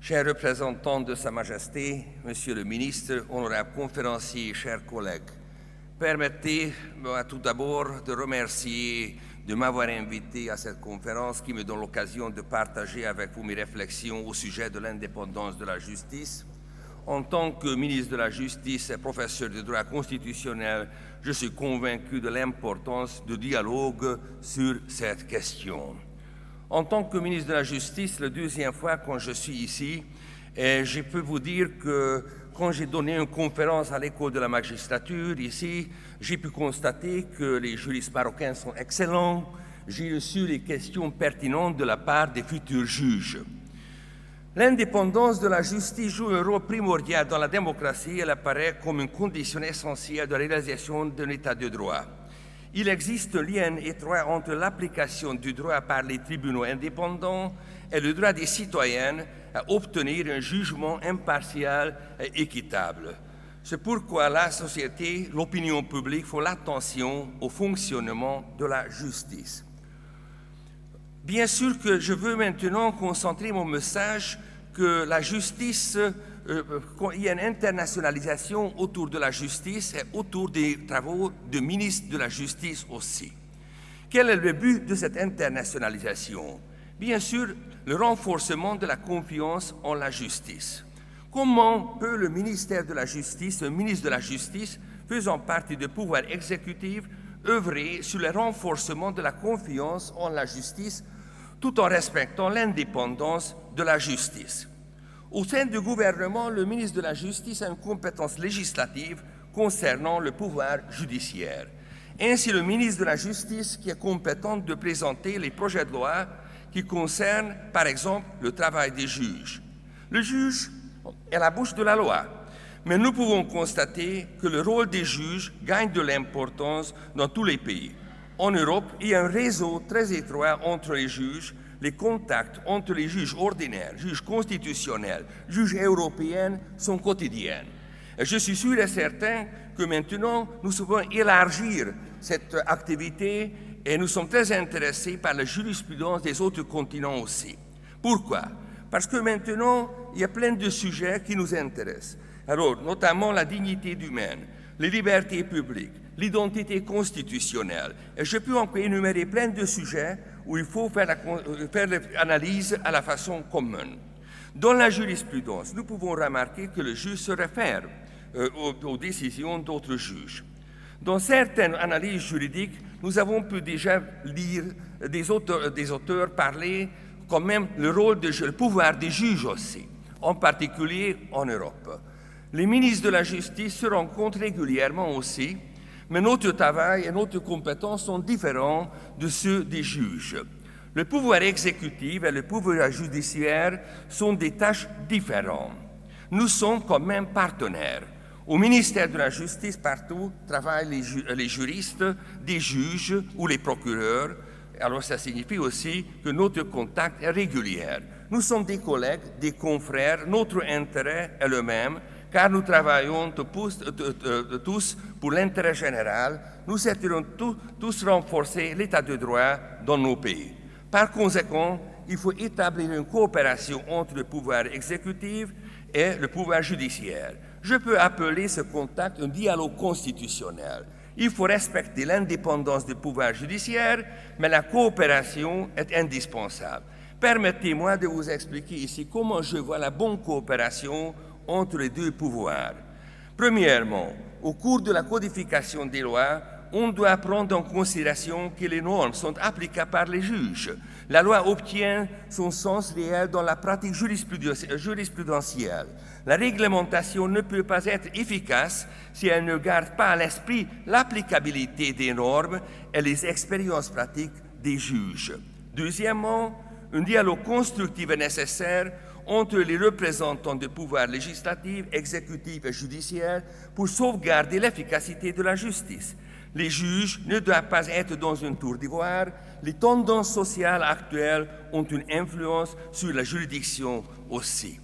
Chers représentants de Sa Majesté, Monsieur le ministre, honorables conférenciers, chers collègues, permettez-moi tout d'abord de remercier de m'avoir invité à cette conférence qui me donne l'occasion de partager avec vous mes réflexions au sujet de l'indépendance de la justice. En tant que ministre de la Justice et professeur de droit constitutionnel, je suis convaincu de l'importance du dialogue sur cette question. En tant que ministre de la Justice, la deuxième fois quand je suis ici, et je peux vous dire que quand j'ai donné une conférence à l'école de la magistrature ici, j'ai pu constater que les juristes marocains sont excellents. J'ai reçu les questions pertinentes de la part des futurs juges. L'indépendance de la justice joue un rôle primordial dans la démocratie. Elle apparaît comme une condition essentielle de la réalisation d'un état de droit. Il existe un lien étroit entre l'application du droit par les tribunaux indépendants et le droit des citoyens à obtenir un jugement impartial et équitable. C'est pourquoi la société, l'opinion publique font attention au fonctionnement de la justice. Bien sûr que je veux maintenant concentrer mon message que la justice, il y a une internationalisation autour de la justice et autour des travaux du ministre de la Justice aussi. Quel est le but de cette internationalisation? Bien sûr, le renforcement de la confiance en la justice. Comment peut le ministère de la Justice, le ministre de la Justice, faisant partie du pouvoir exécutif, œuvrer sur le renforcement de la confiance en la justice tout en respectant l'indépendance de la justice? Au sein du gouvernement, le ministre de la Justice a une compétence législative concernant le pouvoir judiciaire. Ainsi, le ministre de la Justice qui est compétent de présenter les projets de loi qui concernent, par exemple, le travail des juges. Le juge est la bouche de la loi, mais nous pouvons constater que le rôle des juges gagne de l'importance dans tous les pays. En Europe, il y a un réseau très étroit entre les juges. Les contacts entre les juges ordinaires, juges constitutionnels, juges européens sont quotidiens. Et je suis sûr et certain que maintenant, nous pouvons élargir cette activité et nous sommes très intéressés par la jurisprudence des autres continents aussi. Pourquoi? Parce que maintenant, il y a plein de sujets qui nous intéressent. Alors, notamment la dignité humaine, les libertés publiques, l'identité constitutionnelle. Et je peux encore énumérer plein de sujets où il faut faire l'analyse à la façon commune. Dans la jurisprudence, nous pouvons remarquer que le juge se réfère aux décisions d'autres juges. Dans certaines analyses juridiques, nous avons pu déjà lire des auteurs parler quand même le pouvoir des juges aussi, en particulier en Europe. Les ministres de la Justice se rencontrent régulièrement aussi, mais notre travail et notre compétences sont différents de ceux des juges. Le pouvoir exécutif et le pouvoir judiciaire sont des tâches différentes. Nous sommes quand même partenaires. Au ministère de la Justice, partout, travaillent les juristes, des juges ou les procureurs. Alors ça signifie aussi que notre contact est régulier. Nous sommes des collègues, des confrères, notre intérêt est le même, car nous travaillons tous pour l'intérêt général. Nous souhaitons tous renforcer l'état de droit dans nos pays. Par conséquent, il faut établir une coopération entre le pouvoir exécutif et le pouvoir judiciaire. Je peux appeler ce contact un dialogue constitutionnel. Il faut respecter l'indépendance du pouvoir judiciaire, mais la coopération est indispensable. Permettez-moi de vous expliquer ici comment je vois la bonne coopération entre les deux pouvoirs. Premièrement, au cours de la codification des lois, on doit prendre en considération que les normes sont applicables par les juges. La loi obtient son sens réel dans la pratique jurisprudentielle. La réglementation ne peut pas être efficace si elle ne garde pas à l'esprit l'applicabilité des normes et les expériences pratiques des juges. Deuxièmement, un dialogue constructif est nécessaire entre les représentants du pouvoir législatif, exécutif et judiciaire pour sauvegarder l'efficacité de la justice. Les juges ne doivent pas être dans une tour d'ivoire. Les tendances sociales actuelles ont une influence sur la juridiction aussi.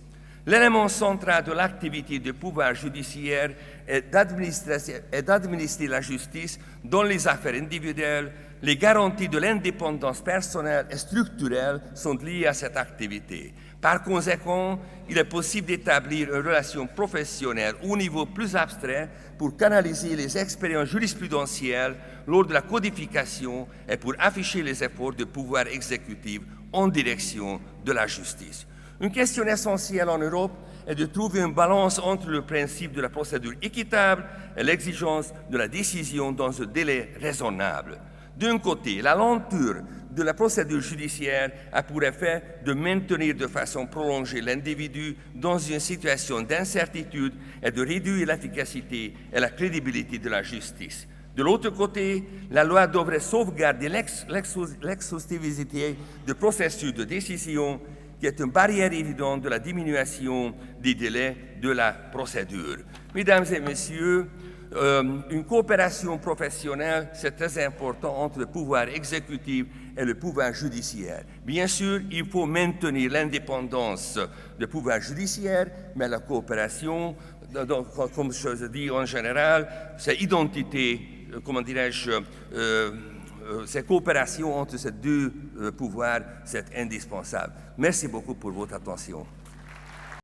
L'élément central de l'activité du pouvoir judiciaire est d'administrer la justice dans les affaires individuelles. Les garanties de l'indépendance personnelle et structurelle sont liées à cette activité. Par conséquent, il est possible d'établir une relation professionnelle au niveau plus abstrait pour canaliser les expériences jurisprudentielles lors de la codification et pour afficher les efforts du pouvoir exécutif en direction de la justice. Une question essentielle en Europe est de trouver une balance entre le principe de la procédure équitable et l'exigence de la décision dans un délai raisonnable. D'un côté, la lenteur de la procédure judiciaire a pour effet de maintenir de façon prolongée l'individu dans une situation d'incertitude et de réduire l'efficacité et la crédibilité de la justice. De l'autre côté, la loi devrait sauvegarder l'exhaustivité du processus de décision qui est une barrière évidente de la diminution des délais de la procédure. Mesdames et messieurs, une coopération professionnelle, c'est très important entre le pouvoir exécutif et le pouvoir judiciaire. Bien sûr, il faut maintenir l'indépendance du pouvoir judiciaire, mais la coopération, comme je dis en général, c'est identité, comment dirais-je, cette coopération entre ces deux pouvoirs, c'est indispensable. Merci beaucoup pour votre attention.